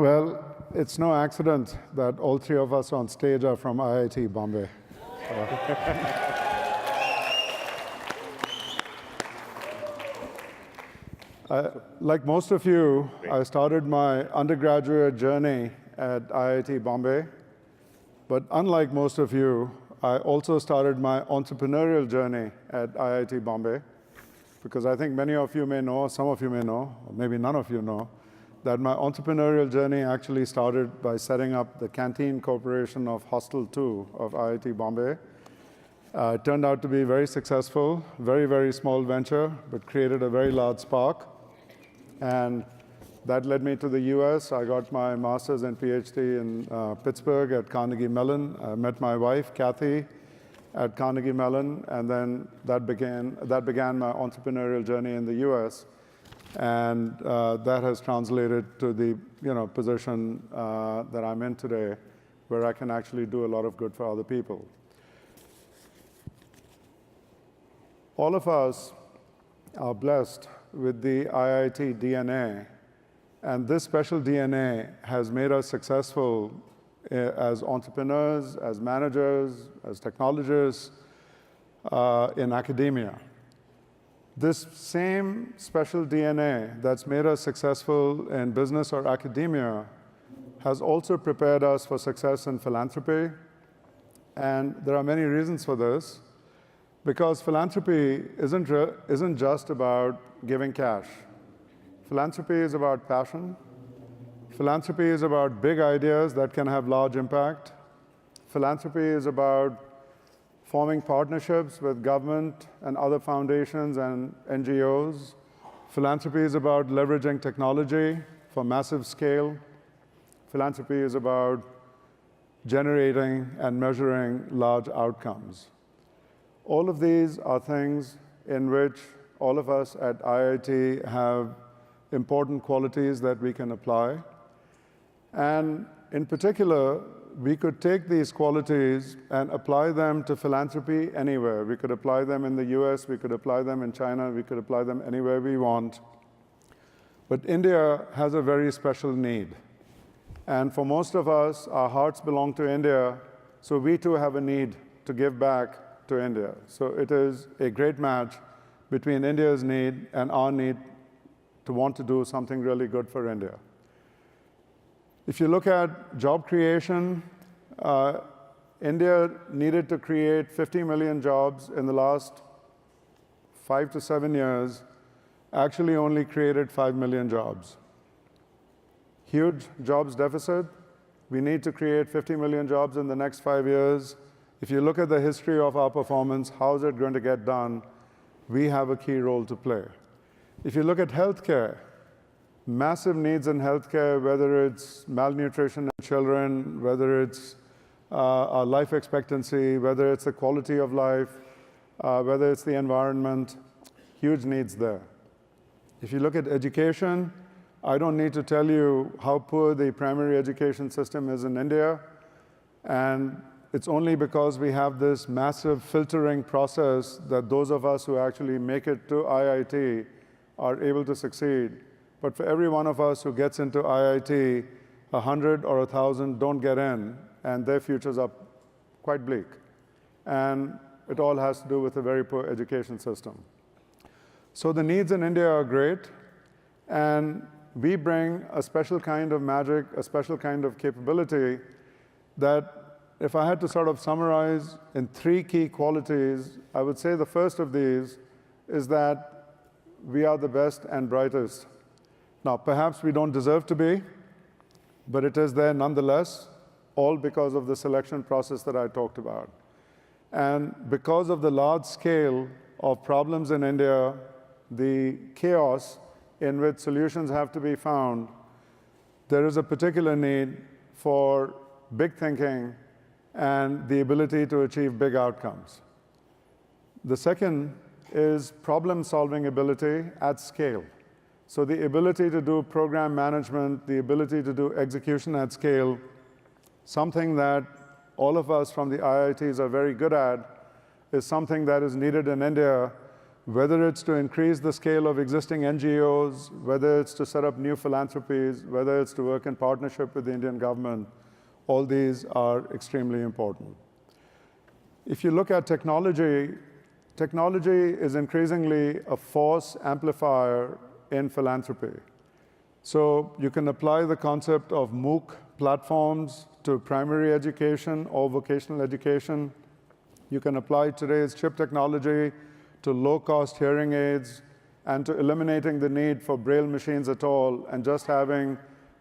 Well, it's no accident that all three of us on stage are from IIT Bombay. Like most of you, I started my undergraduate journey at IIT Bombay. But unlike most of you, I also started my entrepreneurial journey at IIT Bombay, because I think many of you may know, some of you may know, or maybe none of you know, that my entrepreneurial journey actually started by setting up the Canteen Corporation of Hostel 2 of IIT Bombay. It turned out to be very successful, very, very small venture, but created a very large spark. And that led me to the US. I got my master's and PhD in Pittsburgh at Carnegie Mellon. I met my wife, Kathy, at Carnegie Mellon, and then that began my entrepreneurial journey in the US. And that has translated to the position that I'm in today, where I can actually do a lot of good for other people. All of us are blessed with the IIT DNA. And this special DNA has made us successful as entrepreneurs, as managers, as technologists in academia. This same special DNA that's made us successful in business or academia has also prepared us for success in philanthropy. And there are many reasons for this, because philanthropy isn't just about giving cash. Philanthropy is about passion. Philanthropy is about big ideas that can have large impact. Philanthropy is about forming partnerships with government and other foundations and NGOs. Philanthropy is about leveraging technology for massive scale. Philanthropy is about generating and measuring large outcomes. All of these are things in which all of us at IIT have important qualities that we can apply. And in particular, we could take these qualities and apply them to philanthropy anywhere. We could apply them in the US, we could apply them in China, we could apply them anywhere we want. But India has a very special need. And for most of us, our hearts belong to India, so we too have a need to give back to India. So it is a great match between India's need and our need to want to do something really good for India. If you look at job creation, India needed to create 50 million jobs in the last 5 to 7 years, actually only created 5 million jobs. Huge jobs deficit. We need to create 50 million jobs in the next 5 years. If you look at the history of our performance, how is it going to get done? We have a key role to play. If you look at healthcare, massive needs in healthcare, whether it's malnutrition in children, whether it's our life expectancy, whether it's the quality of life, whether it's the environment, huge needs there. If you look at education, I don't need to tell you how poor the primary education system is in India. And it's only because we have this massive filtering process that those of us who actually make it to IIT are able to succeed. But for every one of us who gets into IIT, 100 or 1,000 don't get in, and their futures are quite bleak. And it all has to do with a very poor education system. So the needs in India are great, and we bring a special kind of magic, a special kind of capability that, if I had to sort of summarize in 3 key qualities, I would say the first of these is that we are the best and brightest. Now, perhaps we don't deserve to be, but it is there nonetheless, all because of the selection process that I talked about. And because of the large scale of problems in India, the chaos in which solutions have to be found, there is a particular need for big thinking and the ability to achieve big outcomes. The second is problem-solving ability at scale. So the ability to do program management, the ability to do execution at scale, something that all of us from the IITs are very good at, is something that is needed in India whether it's to increase the scale of existing NGOs, whether it's to set up new philanthropies, whether it's to work in partnership with the Indian government, all these are extremely important. If you look at technology, technology is increasingly a force amplifier in philanthropy. So you can apply the concept of MOOC platforms to primary education or vocational education. You can apply today's chip technology to low-cost hearing aids and to eliminating the need for braille machines at all and just having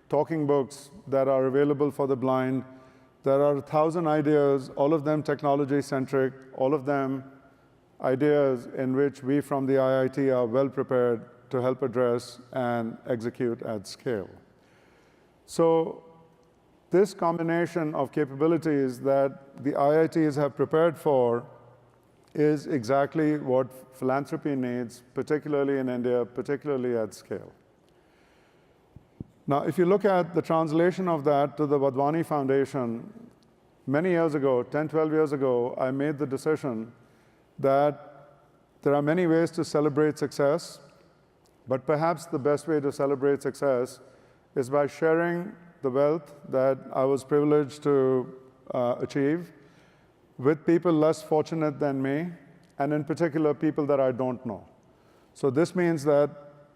talking books that are available for the blind. There are 1,000 ideas, all of them technology-centric, all of them ideas in which we from the IIT are well prepared to help address and execute at scale. So this combination of capabilities that the IITs have prepared for is exactly what philanthropy needs, particularly in India, particularly at scale. Now, if you look at the translation of that to the Wadhwani Foundation, many years ago, 10, 12 years ago, I made the decision that there are many ways to celebrate success, but perhaps the best way to celebrate success is by sharing the wealth that I was privileged to achieve with people less fortunate than me, and in particular, people that I don't know. So this means that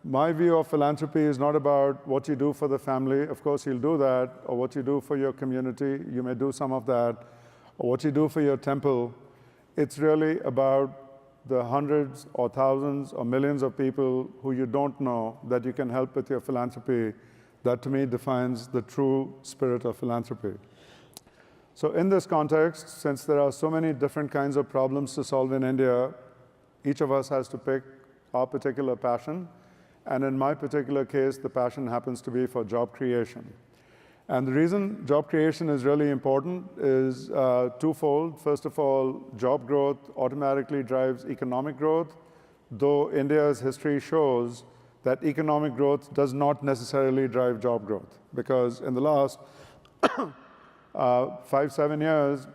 my view of philanthropy is not about what you do for the family. Of course, you'll do that, or what you do for your community. You may do some of that, or what you do for your temple. It's really about the hundreds or thousands or millions of people who you don't know that you can help with your philanthropy. That, to me, defines the true spirit of philanthropy. So in this context, since there are so many different kinds of problems to solve in India, each of us has to pick our particular passion. And in my particular case, the passion happens to be for job creation. And the reason job creation is really important is twofold. First of all, job growth automatically drives economic growth, though India's history shows that economic growth does not necessarily drive job growth. Because in the last 5, 7 years,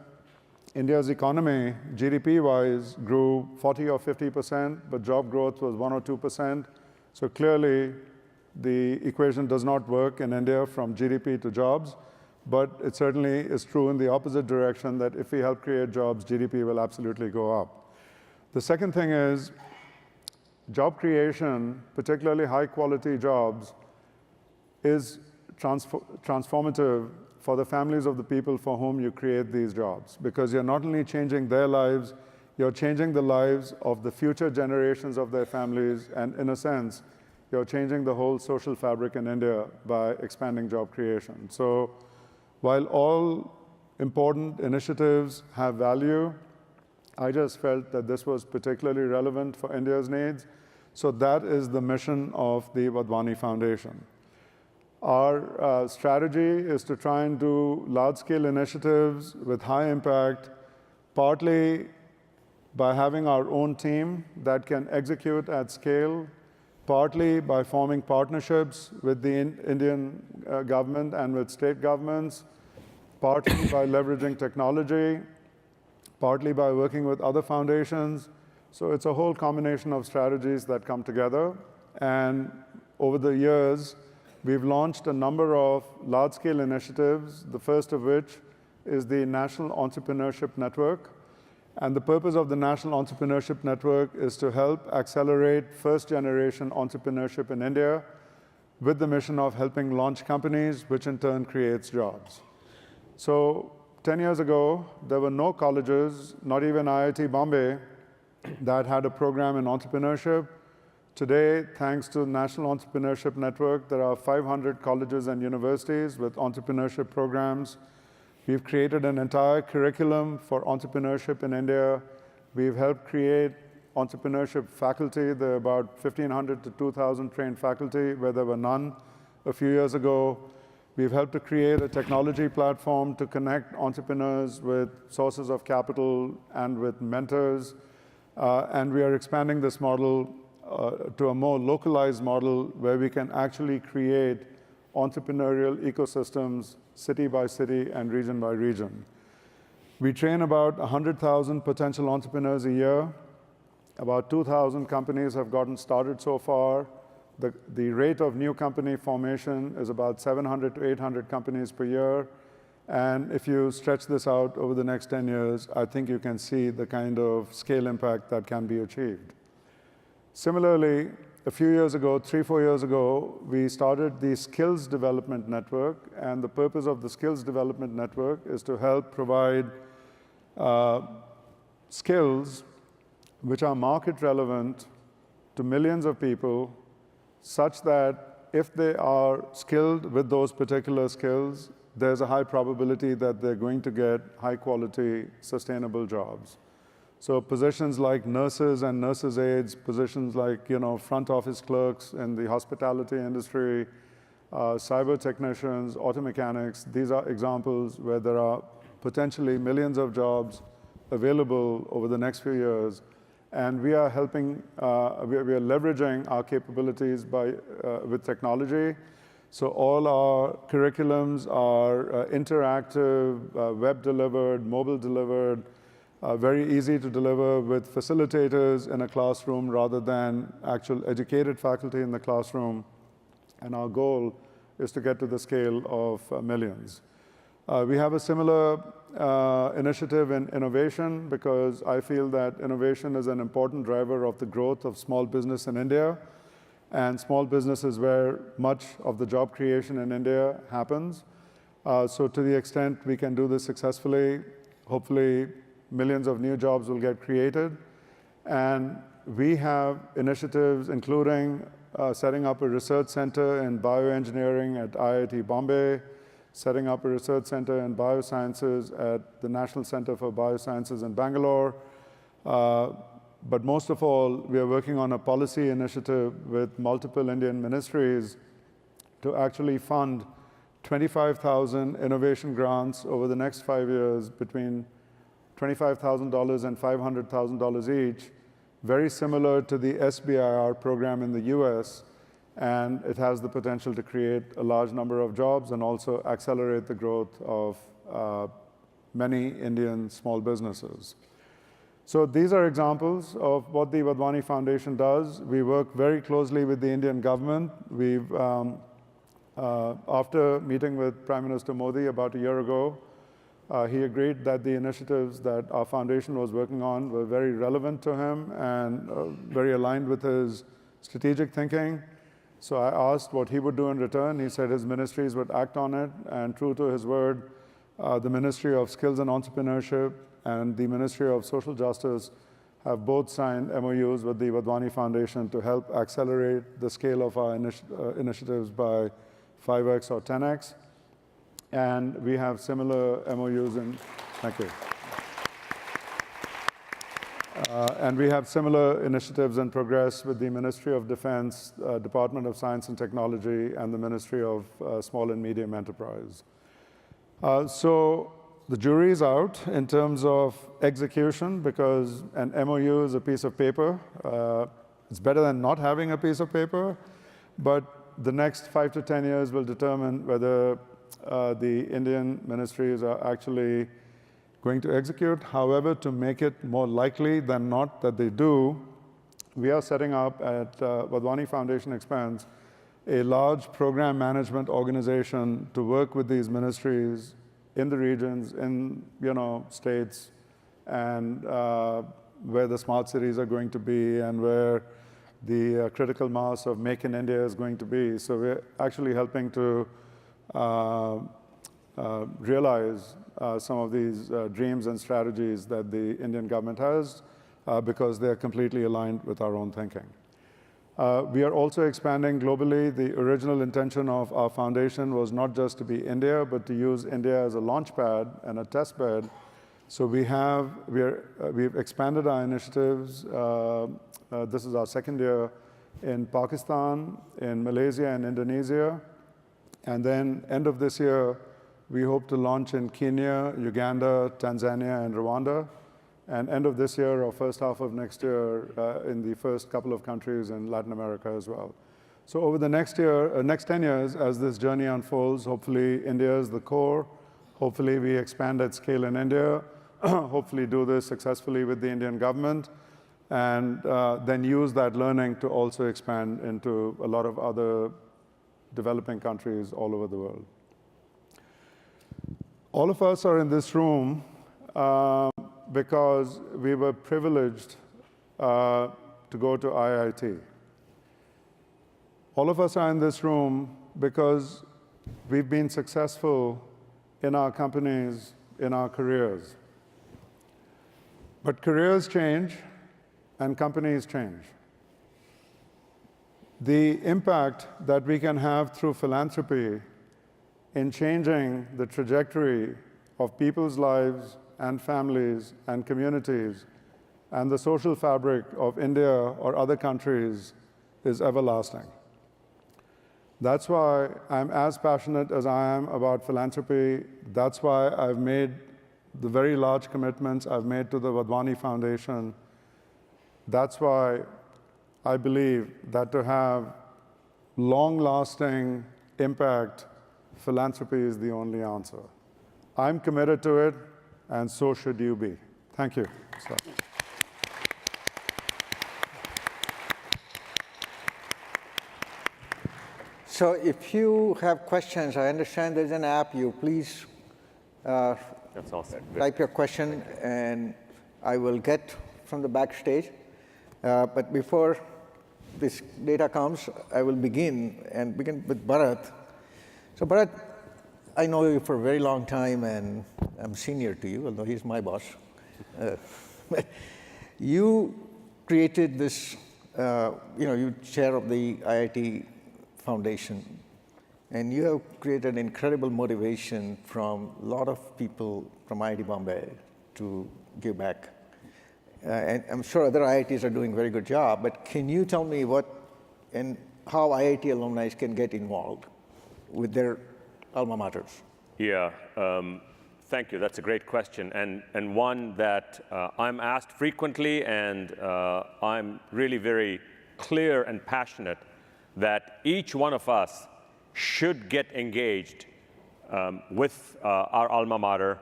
India's economy, GDP-wise, grew 40 or 50%, but job growth was 1 or 2%. So clearly, the equation does not work in India from GDP to jobs, but it certainly is true in the opposite direction, that if we help create jobs, GDP will absolutely go up. The second thing is, job creation, particularly high-quality jobs, is transformative for the families of the people for whom you create these jobs, because you're not only changing their lives, you're changing the lives of the future generations of their families, and in a sense, you're changing the whole social fabric in India by expanding job creation. So while all important initiatives have value, I just felt that this was particularly relevant for India's needs. So that is the mission of the Wadhwani Foundation. Our strategy is to try and do large-scale initiatives with high impact, partly by having our own team that can execute at scale, partly by forming partnerships with the Indian government and with state governments, partly by leveraging technology, partly by working with other foundations. So it's a whole combination of strategies that come together. And over the years, we've launched a number of large-scale initiatives, the first of which is the National Entrepreneurship Network. And the purpose of the National Entrepreneurship Network is to help accelerate first-generation entrepreneurship in India with the mission of helping launch companies, which in turn creates jobs. So 10 years ago, there were no colleges, not even IIT Bombay, that had a program in entrepreneurship. Today, thanks to the National Entrepreneurship Network, there are 500 colleges and universities with entrepreneurship programs. We've created an entire curriculum for entrepreneurship in India. We've helped create entrepreneurship faculty. There are about 1,500 to 2,000 trained faculty, where there were none a few years ago. We've helped to create a technology platform to connect entrepreneurs with sources of capital and with mentors. And we are expanding this model to a more localized model where we can actually create entrepreneurial ecosystems city by city and region by region. We train about 100,000 potential entrepreneurs a year, About 2,000 companies have gotten started so far. The rate of new company formation is about 700 to 800 companies per year. And if you stretch this out over the next 10 years, I think you can see the kind of scale impact that can be achieved. Similarly, a few years ago, 3-4 years ago, we started the Skills Development Network. And the purpose of the Skills Development Network is to help provide skills which are market relevant to millions of people, such that if they are skilled with those particular skills, there's a high probability that they're going to get high quality, sustainable jobs. So positions like nurses and nurses' aides, positions like front office clerks in the hospitality industry, cyber technicians, auto mechanics, these are examples where there are potentially millions of jobs available over the next few years. And we are helping, we are leveraging our capabilities with technology. So all our curriculums are interactive, web-delivered, mobile-delivered, very easy to deliver with facilitators in a classroom rather than actual educated faculty in the classroom. And our goal is to get to the scale of millions. We have a similar initiative in innovation because I feel that innovation is an important driver of the growth of small business in India. And small business is where much of the job creation in India happens. So to the extent we can do this successfully, hopefully millions of new jobs will get created. And we have initiatives including setting up a research center in bioengineering at IIT Bombay, setting up a research center in biosciences at the National Center for Biosciences in Bangalore. But most of all, we are working on a policy initiative with multiple Indian ministries to actually fund 25,000 innovation grants over the next 5 years between $25,000 and $500,000 each, very similar to the SBIR program in the US. And it has the potential to create a large number of jobs and also accelerate the growth of many Indian small businesses. So these are examples of what the Wadhwani Foundation does. We work very closely with the Indian government. We've, after meeting with Prime Minister Modi about a year ago, he agreed that the initiatives that our foundation was working on were very relevant to him and very aligned with his strategic thinking. So I asked what he would do in return. He said his ministries would act on it, and true to his word, the Ministry of Skills and Entrepreneurship and the Ministry of Social Justice have both signed MOUs with the Wadhwani Foundation to help accelerate the scale of our initiatives by 5x or 10x. And we have similar MOUs in, thank you. And we have similar initiatives in progress with the Ministry of Defense, Department of Science and Technology, and the Ministry of Small and Medium Enterprise. So the jury is out in terms of execution because an MOU is a piece of paper. It's better than not having a piece of paper, but the next 5 to 10 years will determine whether the Indian ministries are actually going to execute. However, to make it more likely than not that they do, we are setting up at Wadhwani Foundation expense a large program management organization to work with these ministries in the regions, in states, and where the smart cities are going to be and where the critical mass of Make in India is going to be. So we're actually helping to realize some of these dreams and strategies that the Indian government has because they're completely aligned with our own thinking. We are also expanding globally. The original intention of our foundation was not just to be India, but to use India as a launch pad and a test bed. So we've expanded our initiatives. This is our second year in Pakistan, in Malaysia, and Indonesia. And then end of this year, we hope to launch in Kenya, Uganda, Tanzania, and Rwanda. And end of this year or first half of next year in the first couple of countries in Latin America as well. So over the next 10 years, as this journey unfolds, hopefully India is the core. Hopefully we expand at scale in India. Hopefully do this successfully with the Indian government. and then use that learning to also expand into a lot of other developing countries all over the world. All of us are in this room because we were privileged to go to IIT. All of us are in this room because we've been successful in our companies, in our careers. But careers change and companies change. The impact that we can have through philanthropy in changing the trajectory of people's lives and families and communities and the social fabric of India or other countries is everlasting. That's why I'm as passionate as I am about philanthropy. That's why I've made the very large commitments I've made to the Wadhwani Foundation. That's why I believe that to have long-lasting impact, philanthropy is the only answer. I'm committed to it, and so should you be. Thank you. So if you have questions, I understand there's an app. You please That's awesome. Type your question, and I will get from the backstage. But before this data comes, I will begin with Bharat. So Bharat, I know you for a very long time, and I'm senior to you, although he's my boss. You created this, you're chair of the IIT Foundation, and you have created incredible motivation from a lot of people from IIT Bombay to give back. And I'm sure other IITs are doing a very good job, but can you tell me what and how IIT alumni can get involved with their alma maters? Yeah, thank you. That's a great question, and one that I'm asked frequently, and I'm really very clear and passionate that each one of us should get engaged with our alma mater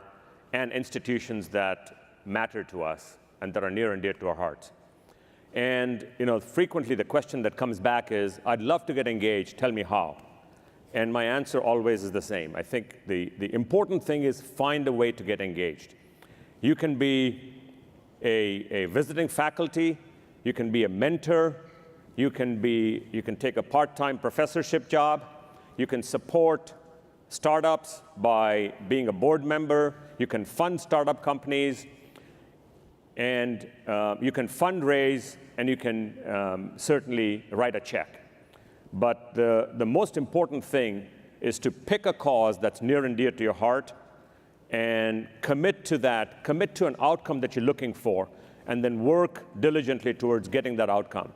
and institutions that matter to us and that are near and dear to our hearts. And frequently the question that comes back is, I'd love to get engaged, tell me how. And my answer always is the same. I think the important thing is find a way to get engaged. You can be a visiting faculty, you can be a mentor, you can take a part-time professorship job, you can support startups by being a board member, you can fund startup companies, and you can fundraise, and you can certainly write a check. But the most important thing is to pick a cause that's near and dear to your heart and commit to that, commit to an outcome that you're looking for, and then work diligently towards getting that outcome.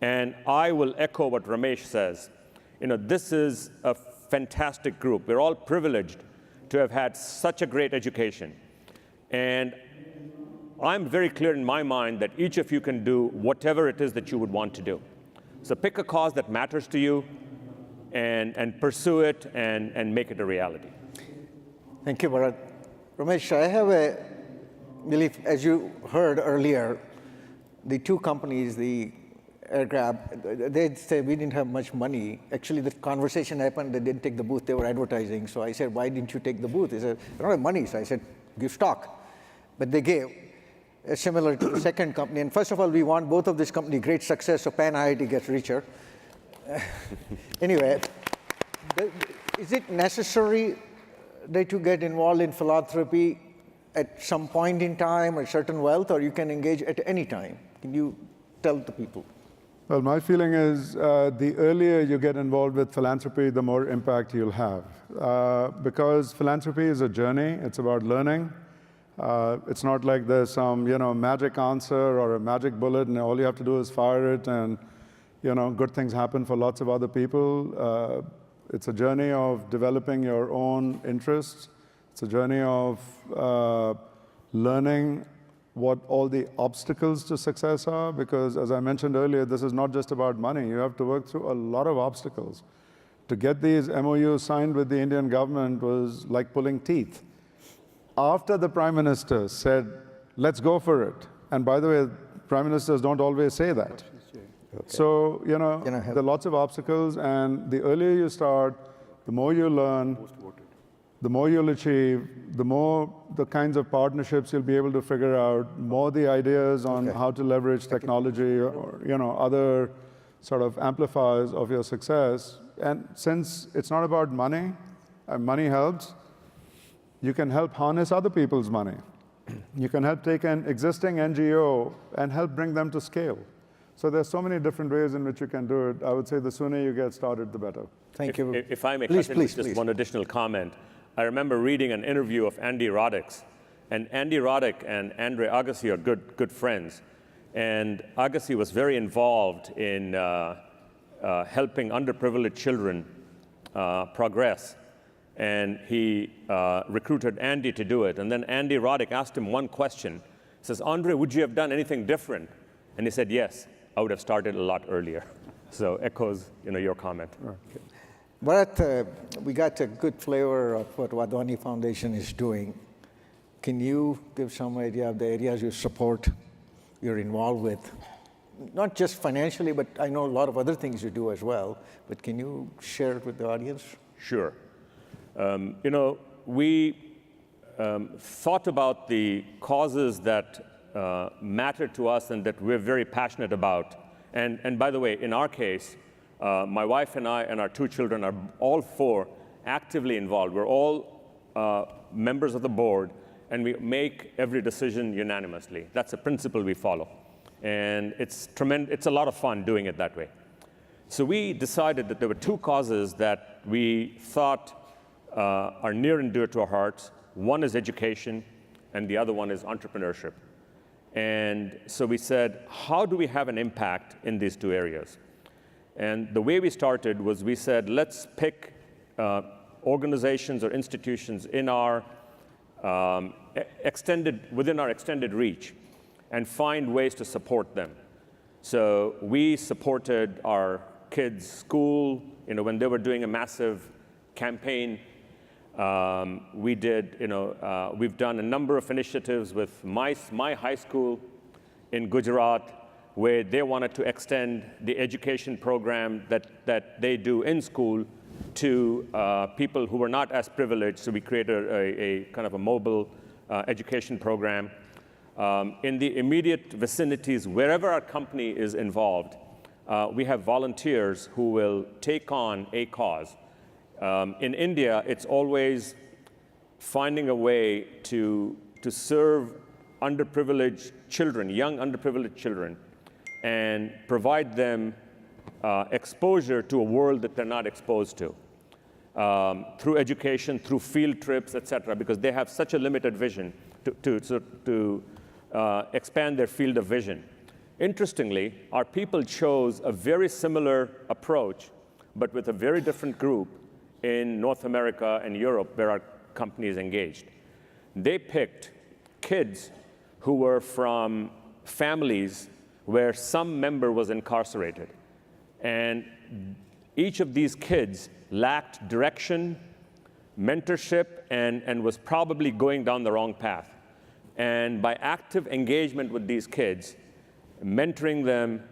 And I will echo what Romesh says. This is a fantastic group. We're all privileged to have had such a great education. And I'm very clear in my mind that each of you can do whatever it is that you would want to do. So pick a cause that matters to you and pursue it and make it a reality. Thank you, Bharat. Romesh, I have a belief, as you heard earlier, the two companies, the AirGrab, they said we didn't have much money. Actually, the conversation happened, they didn't take the booth, they were advertising. So I said, why didn't you take the booth? He said, I don't have money. So I said, give stock. But they gave. Similar to the second company. And first of all, we want both of these companies great success, so PanIIT gets richer. Anyway, is it necessary that you get involved in philanthropy at some point in time or certain wealth, or you can engage at any time? Can you tell the people? Well, my feeling is the earlier you get involved with philanthropy, the more impact you'll have. Because philanthropy is a journey. It's about learning. It's not like there's some, magic answer or a magic bullet, and all you have to do is fire it, and, good things happen for lots of other people. It's a journey of developing your own interests. It's a journey of learning what all the obstacles to success are, because as I mentioned earlier, this is not just about money. You have to work through a lot of obstacles. To get these MOUs signed with the Indian government was like pulling teeth. After the Prime Minister said, let's go for it, and by the way, prime ministers don't always say that. So, you know, there are lots of obstacles, and the earlier you start, the more you learn, the more you'll achieve, the more the kinds of partnerships you'll be able to figure out, more the ideas on how to leverage technology or, you know, other sort of amplifiers of your success. And since it's not about money, and money helps, you can help harness other people's money. You can help take an existing NGO and help bring them to scale. So there's so many different ways in which you can do it. I would say the sooner you get started, the better. Thank you. If I may please, cut in with just one additional comment. I remember reading an interview of Andy Roddick's, and Andy Roddick and Andre Agassi are good friends. And Agassi was very involved in helping underprivileged children progress. And he recruited Andy to do it. And then Andy Roddick asked him one question. He says, Andre, would you have done anything different? And he said, yes, I would have started a lot earlier. So echoes, you know, your comment. Okay. Bharat, we got a good flavor of what Wadhwani Foundation is doing. Can you give some idea of the areas you support, you're involved with? Not just financially, but I know a lot of other things you do as well. But can you share it with the audience? Sure. You know, we thought about the causes that matter to us and that we're very passionate about. And by the way, in our case, my wife and I and our 2 children are all 4 actively involved. We're all members of the board, and we make every decision unanimously. That's a principle we follow. And it's a lot of fun doing it that way. So we decided that there were 2 causes that we thought are near and dear to our hearts. One is education, and the other one is entrepreneurship. And so we said, how do we have an impact in these 2 areas? And the way we started was we said, let's pick organizations or institutions in our within our extended reach and find ways to support them. So we supported our kids' school, you know, when they were doing a massive campaign. We did, you know, we've done a number of initiatives with my high school in Gujarat, where they wanted to extend the education program that they do in school to people who were not as privileged. So we created a kind of a mobile education program. In the immediate vicinities, wherever our company is involved, we have volunteers who will take on a cause. In India, it's always finding a way to serve underprivileged children, young underprivileged children, and provide them exposure to a world that they're not exposed to through education, through field trips, et cetera, because they have such a limited vision to expand their field of vision. Interestingly, our people chose a very similar approach, but with a very different group in North America and Europe, where our company is engaged. They picked kids who were from families where some member was incarcerated. And each of these kids lacked direction, mentorship, and was probably going down the wrong path. And by active engagement with these kids, mentoring them,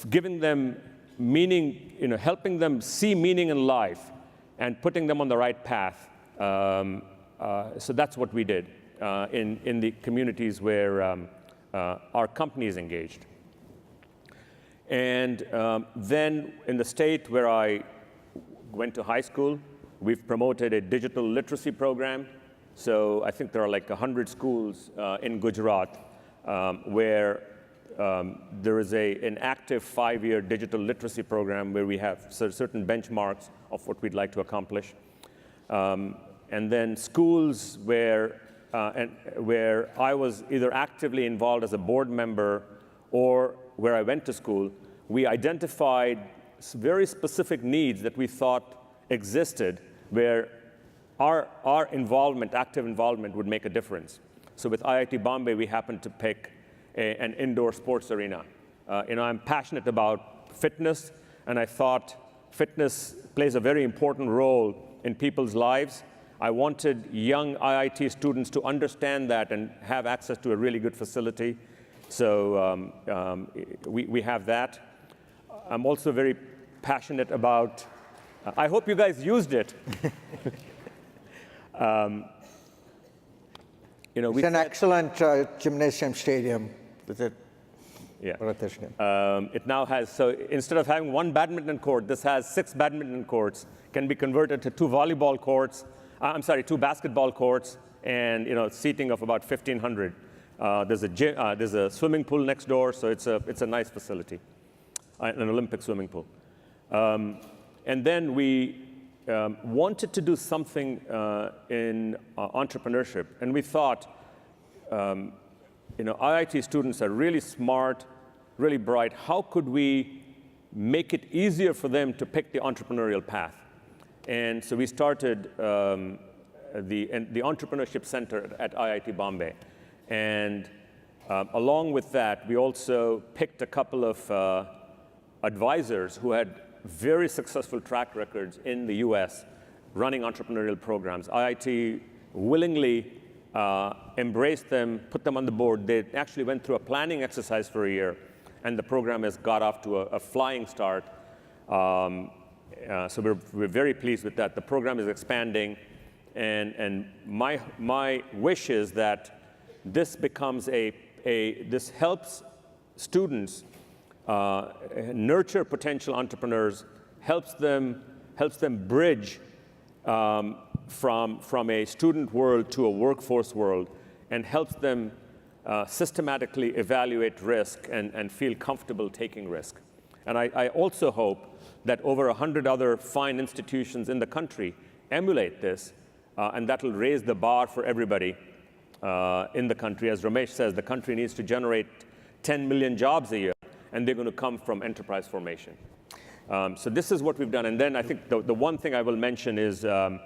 giving them meaning, you know, helping them see meaning in life, and putting them on the right path. So that's what we did in the communities where our company is engaged. And then in the state where I went to high school, we've promoted a digital literacy program. So I think there are like 100 schools in Gujarat where there is an active 5-year digital literacy program where we have certain benchmarks of what we'd like to accomplish. And then schools where I was either actively involved as a board member or where I went to school, we identified very specific needs that we thought existed where our involvement, active involvement, would make a difference. So with IIT Bombay, we happened to pick an indoor sports arena. You know, I'm passionate about fitness, and I thought fitness plays a very important role in people's lives. I wanted young IIT students to understand that and have access to a really good facility. So we have that. I'm also very passionate about, I hope you guys used it. It's an excellent gymnasium stadium. Is it? Yeah. Bharat, It now has, so instead of having one badminton court, this has 6 badminton courts, can be converted to 2 volleyball courts, 2 basketball courts, and seating of about 1,500. There's a swimming pool next door, so it's a nice facility, an Olympic swimming pool. And then we wanted to do something in entrepreneurship, and we thought, IIT students are really smart, really bright. How could we make it easier for them to pick the entrepreneurial path? And so we started the Entrepreneurship Center at IIT Bombay. And along with that, we also picked a couple of advisors who had very successful track records in the US running entrepreneurial programs. IIT willingly embraced them, put them on the board. They actually went through a planning exercise for a year, and the program has got off to a flying start. So we're very pleased with that. The program is expanding, and my wish is that this becomes this helps students nurture potential entrepreneurs, helps them bridge from a student world to a workforce world, and helps them systematically evaluate risk and feel comfortable taking risk. And I also hope that over 100 other fine institutions in the country emulate this, and that will raise the bar for everybody in the country. As Romesh says, the country needs to generate 10 million jobs a year, and they're going to come from enterprise formation. So this is what we've done. And then I think the one thing I will mention is for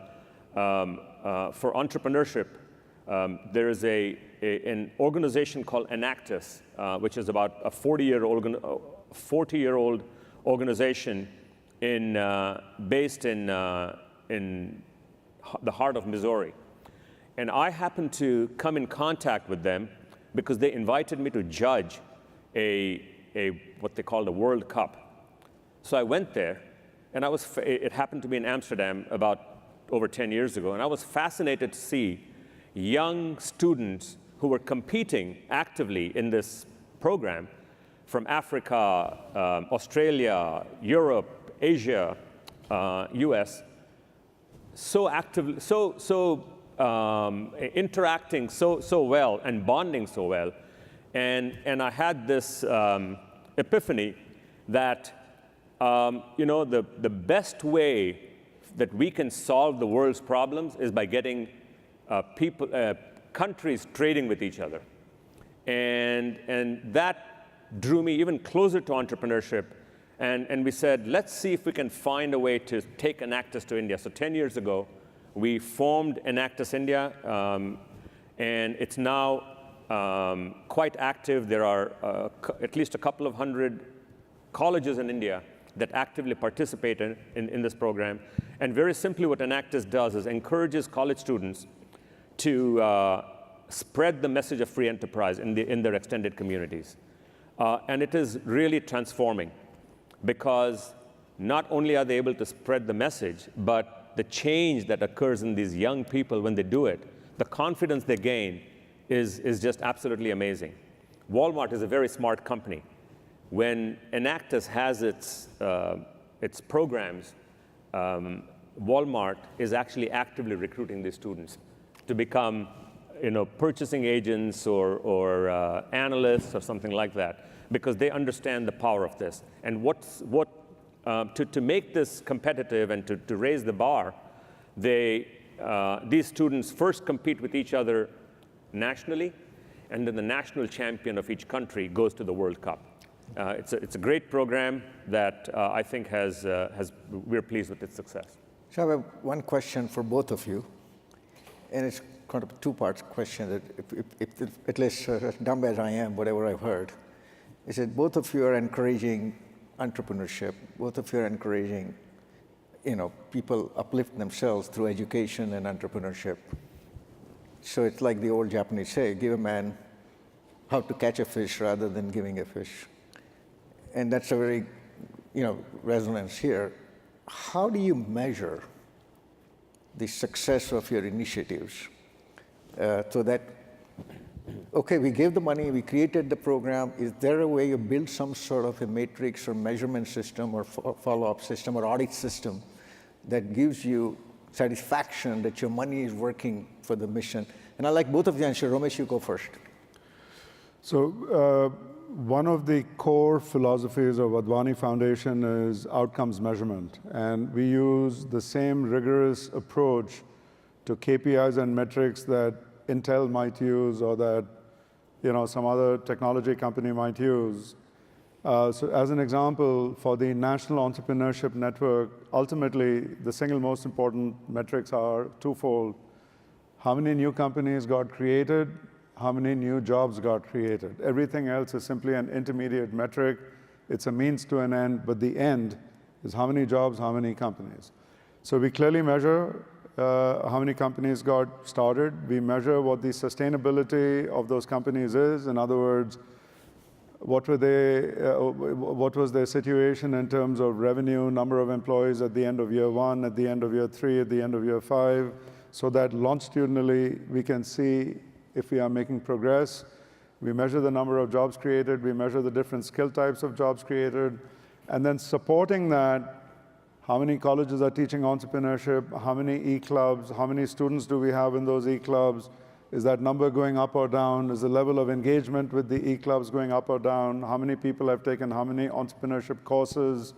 entrepreneurship, there is an organization called Enactus, which is about a 40-year-old organization based in the heart of Missouri. And I happened to come in contact with them because they invited me to judge what they called a World Cup. So I went there, and it happened to be in Amsterdam about over 10 years ago, and I was fascinated to see young students who were competing actively in this program from Africa, Australia, Europe, Asia, US, so actively, interacting so well and bonding so well. And I had this epiphany that the best way that we can solve the world's problems is by getting countries trading with each other. And that drew me even closer to entrepreneurship. And we said, let's see if we can find a way to take Enactus to India. So 10 years ago, we formed Enactus India, and it's now quite active. There are at least a couple of hundred colleges in India that actively participate in this program. And very simply, what Enactus does is encourages college students to spread the message of free enterprise in their extended communities. And it is really transforming, because not only are they able to spread the message, but the change that occurs in these young people when they do it, the confidence they gain is just absolutely amazing. Walmart is a very smart company. When Enactus has its programs, Walmart is actually actively recruiting these students to become purchasing agents or analysts or something like that, because they understand the power of this. And to make this competitive and to raise the bar, these students first compete with each other nationally, and then the national champion of each country goes to the World Cup. It's a great program that I think we're pleased with its success. So I have one question for both of you, and it's kind of a two-part question. That if at least as dumb as I am, whatever I've heard, is that both of you are encouraging entrepreneurship. Both of you are encouraging, people uplift themselves through education and entrepreneurship. So it's like the old Japanese say, give a man how to catch a fish rather than giving a fish. And that's a very, resonance here. How do you measure the success of your initiatives so that, okay, we gave the money, we created the program. Is there a way you build some sort of a matrix or measurement system or follow-up system or audit system that gives you satisfaction that your money is working for the mission? And I like both of you answer. Romesh, you go first. So one of the core philosophies of Wadhwani Foundation is outcomes measurement. And we use the same rigorous approach to KPIs and metrics that Intel might use or that some other technology company might use. So as an example, for the National Entrepreneurship Network, ultimately, the single most important metrics are twofold. How many new companies got created? How many new jobs got created? Everything else is simply an intermediate metric. It's a means to an end, but the end is how many jobs, how many companies. So we clearly measure how many companies got started. We measure what the sustainability of those companies is. In other words, what was their situation in terms of revenue, number of employees at the end of year 1, at the end of year 3, at the end of year 5, so that longitudinally we can see if we are making progress. We measure the number of jobs created, we measure the different skill types of jobs created, and then supporting that, how many colleges are teaching entrepreneurship, how many e-clubs, how many students do we have in those e-clubs, is that number going up or down, is the level of engagement with the e-clubs going up or down, how many people have taken how many entrepreneurship courses,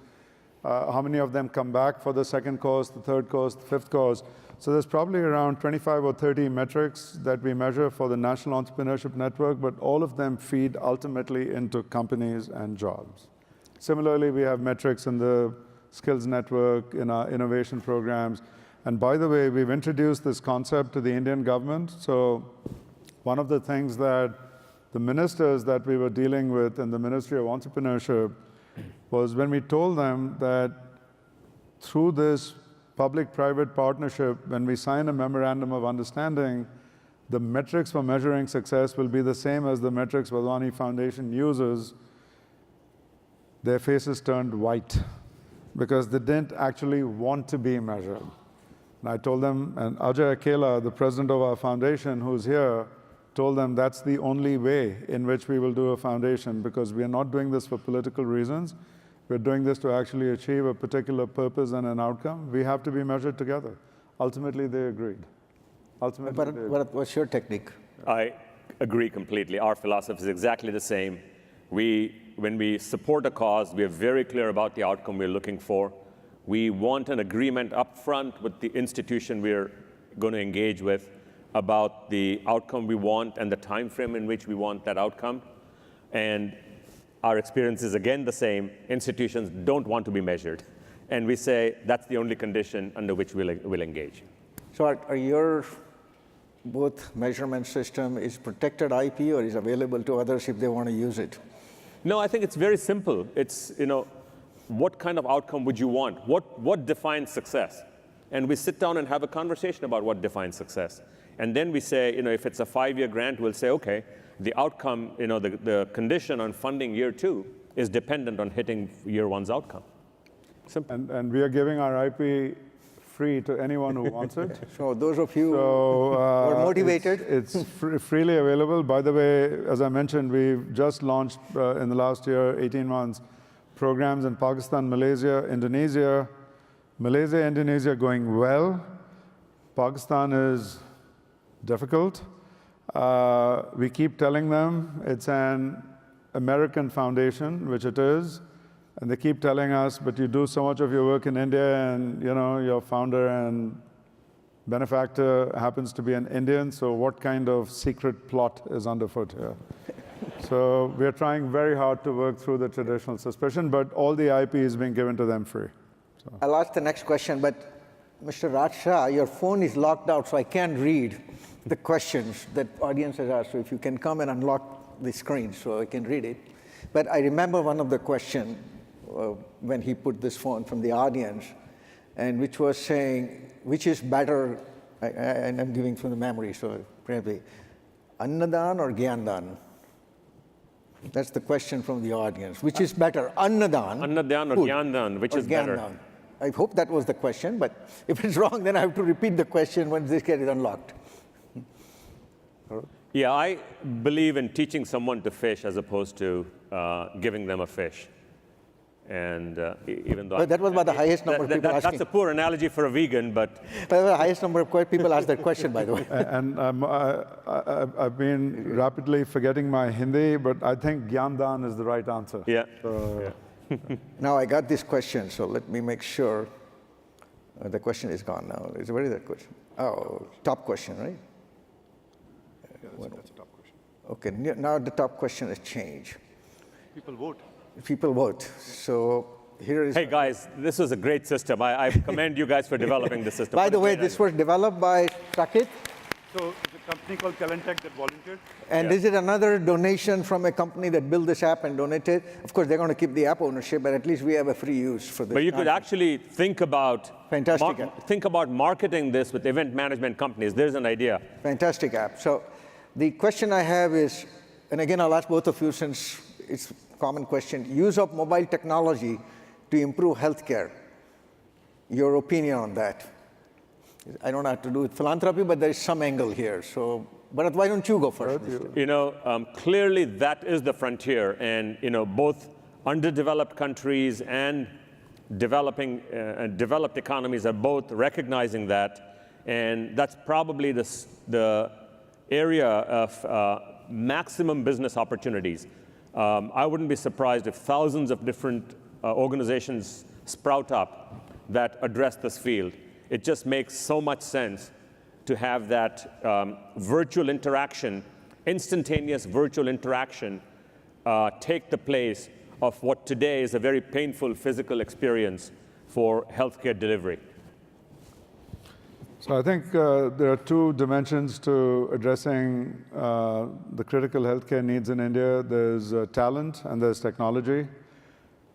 how many of them come back for the second course, the third course, the fifth course. So there's probably around 25 or 30 metrics that we measure for the National Entrepreneurship Network, but all of them feed ultimately into companies and jobs. Similarly, we have metrics in the Skills Network, in our innovation programs. And by the way, we've introduced this concept to the Indian government. So one of the things that the ministers that we were dealing with in the Ministry of Entrepreneurship was when we told them that through this public-private partnership, when we sign a memorandum of understanding, the metrics for measuring success will be the same as the metrics Wadhwani Foundation uses. Their faces turned white because they didn't actually want to be measured. And I told them, and Ajay Akela, the president of our foundation, who's here, told them that's the only way in which we will do a foundation, because we are not doing this for political reasons. We're doing this to actually achieve a particular purpose and an outcome. We have to be measured together. Ultimately, they agreed. Bharat, what's your technique? I agree completely. Our philosophy is exactly the same. When we support a cause, we are very clear about the outcome we're looking for. We want an agreement up front with the institution we're going to engage with about the outcome we want and the time frame in which we want that outcome. And our experience is again the same. Institutions don't want to be measured. And we say that's the only condition under which we'll engage. So are your both measurement system is protected IP or is available to others if they want to use it? No, I think it's very simple. It's, what kind of outcome would you want? What defines success? And we sit down and have a conversation about what defines success. And then we say, if it's a 5-year grant, we'll say, okay, the outcome, the condition on funding year 2 is dependent on hitting year 1's outcome. Simple. And we are giving our IP free to anyone who wants it. So those of you who are motivated. It's freely available. By the way, as I mentioned, we've just launched in the last year, 18 months, programs in Pakistan, Malaysia, Indonesia. Malaysia, Indonesia going well. Pakistan is difficult. We keep telling them it's an American foundation, which it is. And they keep telling us, but you do so much of your work in India, and your founder and benefactor happens to be an Indian, so what kind of secret plot is underfoot here? So we're trying very hard to work through the traditional suspicion, but all the IP is being given to them free. So. I'll ask the next question, but Mr. Raj Shah, your phone is locked out, so I can't read the questions that audience has asked. So if you can come and unlock the screen so I can read it. But I remember one of the questions when he put this phone from the audience, and which was saying, which is better, and I'm giving from the memory, so probably, Annadan or Gyandan? That's the question from the audience. Which is better, Annadan? Annadan or food, Gyandan, which or is better? Gyandan? I hope that was the question, but if it's wrong, then I have to repeat the question when this gets unlocked. Yeah, I believe in teaching someone to fish as opposed to giving them a fish. And even though That was about the highest number of people asking. That's a poor analogy for a vegan, but The highest number of people ask that question, by the way. And I've been rapidly forgetting my Hindi, but I think Gyandan is the right answer. yeah. Now I got this question, so let me make sure. The question is gone now. Where is that question? Oh, top question, right? That's a tough question. Okay, now the top question has changed. People vote. People vote. So here is. Hey guys, this was a great system. I commend you guys for developing the system. By the way, this was developed by Sakit. So it's a company called Kelentech that volunteered. And Yeah. is it another donation from a company that built this app and donated? Of course, they're going to keep the app ownership, but at least we have a free use for this. But you could actually think about Fantastic app. think about marketing this with event management companies. There's an idea. Fantastic app. So the question I have is, and again, I'll ask both of you since it's a common question, use of mobile technology to improve healthcare. Your opinion on that? I don't have to do with philanthropy, but there is some angle here. So, Bharat, why don't you go first? You know, clearly that is the frontier, and you know, both underdeveloped countries and developed economies are both recognizing that, and that's probably the area of maximum business opportunities. I wouldn't be surprised if thousands of different organizations sprout up that address this field. It just makes so much sense to have that virtual interaction, instantaneous virtual interaction, take the place of what today is a very painful physical experience for healthcare delivery. So I think there are two dimensions to addressing the critical healthcare needs in India. There's talent and there's technology.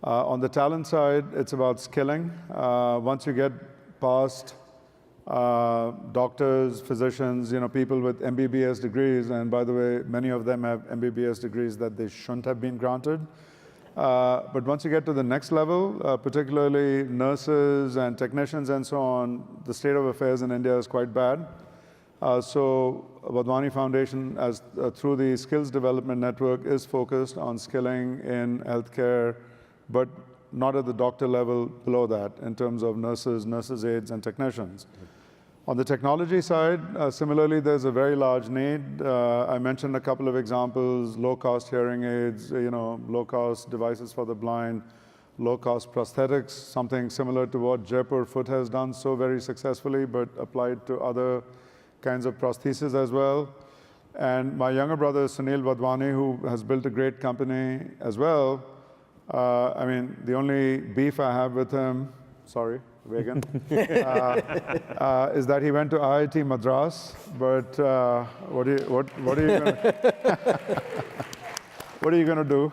On the talent side, it's about skilling. Once you get past doctors, physicians, you know, people with MBBS degrees, and by the way, many of them have MBBS degrees that they shouldn't have been granted. But once you get to the next level, particularly nurses and technicians and so on, the state of affairs in India is quite bad. So Wadhwani Foundation, through the Skills Development Network, is focused on skilling in healthcare, but not at the doctor level, below that, in terms of nurses' aides, and technicians. On the technology side, similarly, there's a very large need. I mentioned a couple of examples: low-cost hearing aids, you know, low-cost devices for the blind, low-cost prosthetics, something similar to what Jaipur Foot has done so very successfully, but applied to other kinds of prostheses as well. And my younger brother, Sunil Wadhwani, who has built a great company as well. I mean, the only beef I have with him, sorry, vegan, is that he went to IIT Madras. But what are you going to do?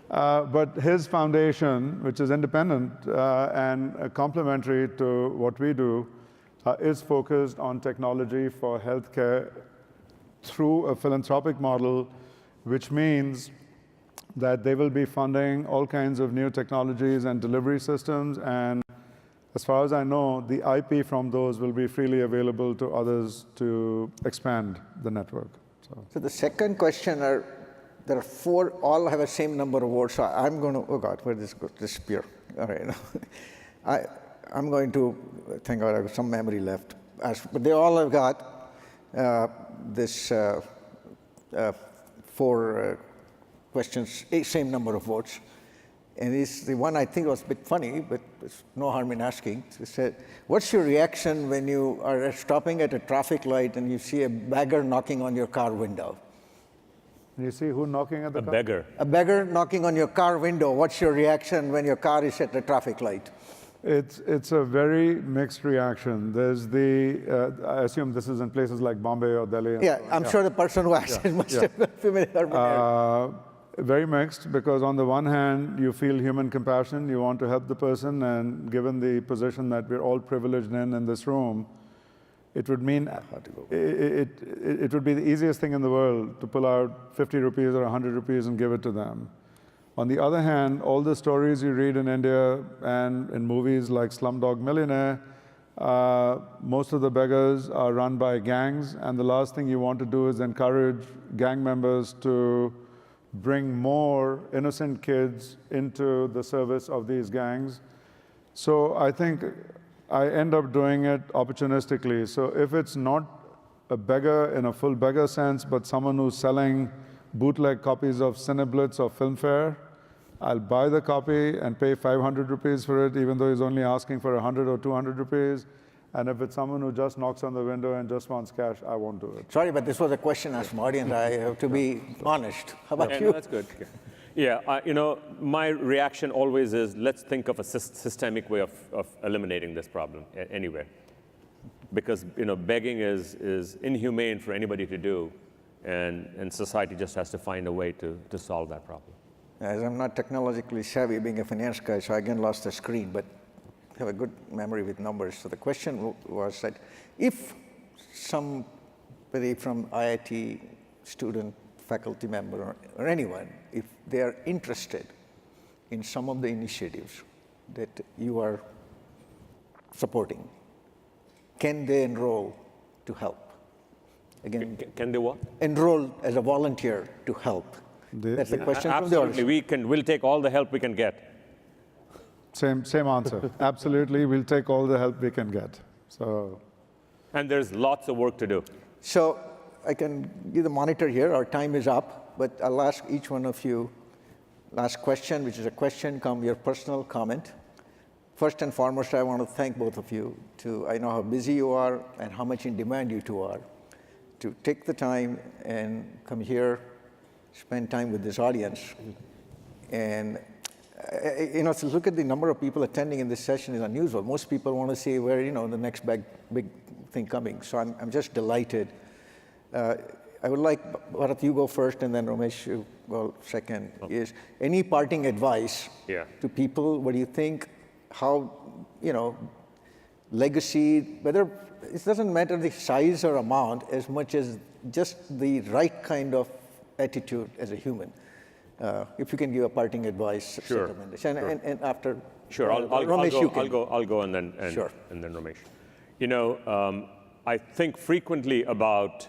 But his foundation, which is independent and complementary to what we do, is focused on technology for healthcare through a philanthropic model, which means that they will be funding all kinds of new technologies and delivery systems. And as far as I know, the IP from those will be freely available to others to expand the network. So the second question there are four, all have the same number of votes. So I'm going to, oh God, where did this go? Disappear. All right. I'm going to, thank God I have some memory left. But they all have got this four questions, same number of votes. And it's the one I think was a bit funny, but there's no harm in asking. It said, what's your reaction when you are stopping at a traffic light and you see a beggar knocking on your car window? And you see who knocking at the car? Beggar. A beggar knocking on your car window. What's your reaction when your car is at the traffic light? It's a very mixed reaction. There's I assume this is in places like Bombay or Delhi. Yeah, I'm sure the person who asked it must have been familiar. Very mixed, because on the one hand, you feel human compassion, you want to help the person, and given the position that we're all privileged in this room, it would mean it would be the easiest thing in the world to pull out 50 rupees or 100 rupees and give it to them. On the other hand, all the stories you read in India and in movies like Slumdog Millionaire, most of the beggars are run by gangs, and the last thing you want to do is encourage gang members to bring more innocent kids into the service of these gangs. So I think I end up doing it opportunistically. So if it's not a beggar in a full beggar sense, but someone who's selling bootleg copies of Cineblitz or Filmfare, I'll buy the copy and pay 500 rupees for it, even though he's only asking for 100 or 200 rupees. And if it's someone who just knocks on the window and just wants cash, I won't do it. Sorry, but this was a question asked from audience. I have to be honest. How about you? No, that's good. Yeah, you know, my reaction always is, let's think of a systemic way of eliminating this problem anywhere. Because, you know, begging is inhumane for anybody to do, and society just has to find a way to solve that problem. As I'm not technologically savvy, being a finance guy, so I again lost the screen, but have a good memory with numbers. So the question was that if somebody from IIT, student, faculty member, or anyone, if they are interested in some of the initiatives that you are supporting, can they enroll to help? Again, can they what? enroll as a volunteer to help. That's the question from the audience. Absolutely, we'll take all the help we can get. Same answer. Absolutely, we'll take all the help we can get. So, and there's lots of work to do. So I can give the monitor here. Our time is up, but I'll ask each one of you last question, which is a question come your personal comment. First and foremost, I want to thank both of you. I know how busy you are and how much in demand you two are, to take the time and come here, spend time with this audience. And you know, to look at the number of people attending in this session is unusual. Most people want to see where, you know, the next big thing coming. So I'm just delighted. I would like, Bharat, you go first, and then Romesh, you go second. Okay. Is any parting advice to people? What do you think? How, you know, legacy, whether it doesn't matter the size or amount as much as just the right kind of attitude as a human. If you can give a parting advice, sure. And after, sure, I'll go, and then Romesh. You know, I think frequently about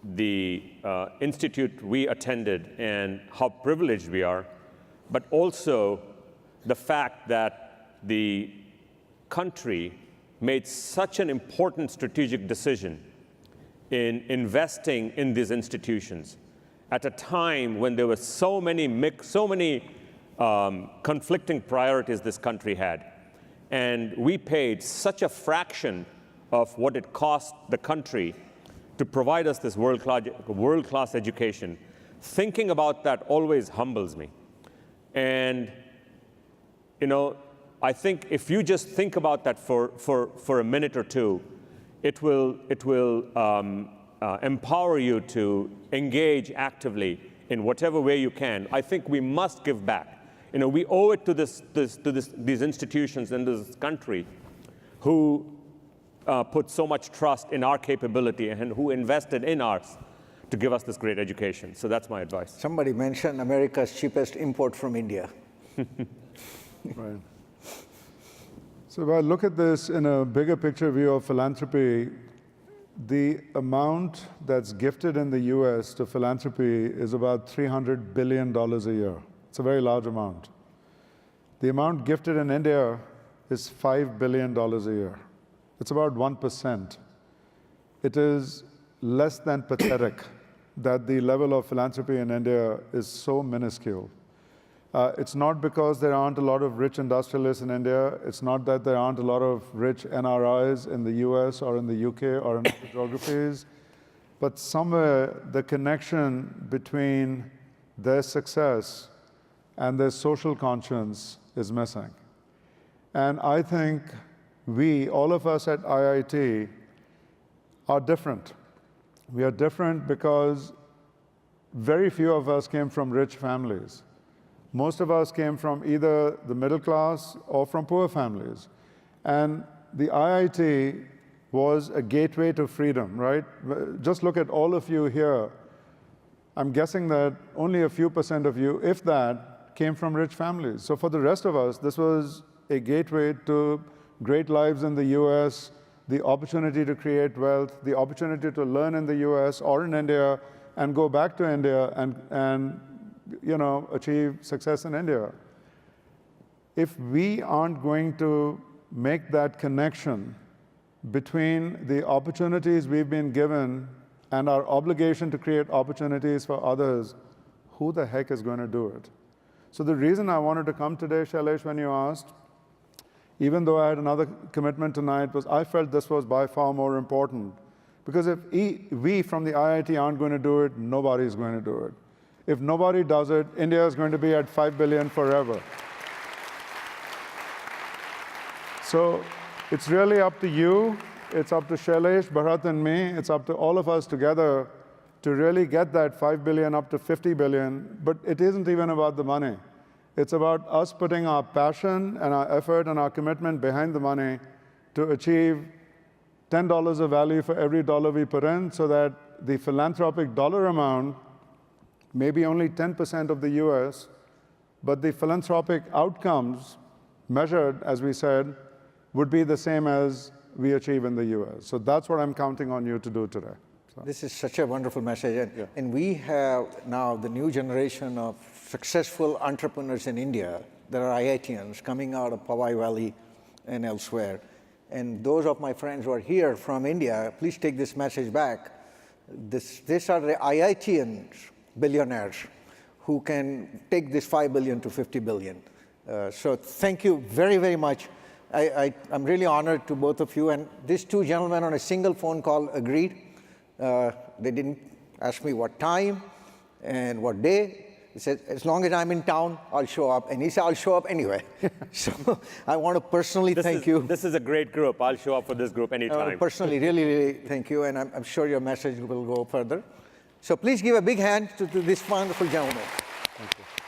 the institute we attended and how privileged we are, but also the fact that the country made such an important strategic decision in investing in these institutions at a time when there were so many conflicting priorities this country had. And we paid such a fraction of what it cost the country to provide us this world-class education. Thinking about that always humbles me. And, you know, I think if you just think about that for a minute or two, it will empower you to engage actively in whatever way you can. I think we must give back. You know, we owe it to these institutions in this country who put so much trust in our capability and who invested in us to give us this great education. So that's my advice. Somebody mentioned America's cheapest import from India. Right. So if I look at this in a bigger picture view of philanthropy, the amount that's gifted in the US to philanthropy is about $300 billion a year. It's a very large amount. The amount gifted in India is $5 billion a year. It's about 1%. It is less than pathetic that the level of philanthropy in India is so minuscule. It's not because there aren't a lot of rich industrialists in India. It's not that there aren't a lot of rich NRIs in the US or in the UK or in other geographies. But somewhere, the connection between their success and their social conscience is missing. And I think we, all of us at IIT, are different. We are different because very few of us came from rich families. Most of us came from either the middle class or from poor families. And the IIT was a gateway to freedom, right? Just look at all of you here. I'm guessing that only a few % of you, if that, came from rich families. So for the rest of us, this was a gateway to great lives in the US, the opportunity to create wealth, the opportunity to learn in the US or in India and go back to India and achieve success in India. If we aren't going to make that connection between the opportunities we've been given and our obligation to create opportunities for others, who the heck is going to do it? So the reason I wanted to come today, Shailesh, when you asked, even though I had another commitment tonight, was I felt this was by far more important. Because if we from the IIT aren't going to do it, nobody's going to do it. If nobody does it, India is going to be at 5 billion forever. So it's really up to you. It's up to Shailesh, Bharat, and me. It's up to all of us together to really get that 5 billion up to 50 billion. But it isn't even about the money. It's about us putting our passion and our effort and our commitment behind the money to achieve $10 of value for every dollar we put in, so that the philanthropic dollar amount may be only 10% of the US, but the philanthropic outcomes measured, as we said, would be the same as we achieve in the US. So that's what I'm counting on you to do today. So. This is such a wonderful message. And we have now the new generation of successful entrepreneurs in India that are IITians coming out of Powai Valley and elsewhere. And those of my friends who are here from India, please take this message back. These are the IITians, billionaires, who can take this 5 billion to 50 billion. So thank you very, very much. I'm really honored to both of you. And these two gentlemen on a single phone call agreed. They didn't ask me what time and what day. He said, as long as I'm in town, I'll show up. And he said, I'll show up anyway. So I want to personally thank you. This is a great group. I'll show up for this group anytime. Personally, really, really thank you. And I'm sure your message will go further. So please give a big hand to this wonderful gentleman. Thank you.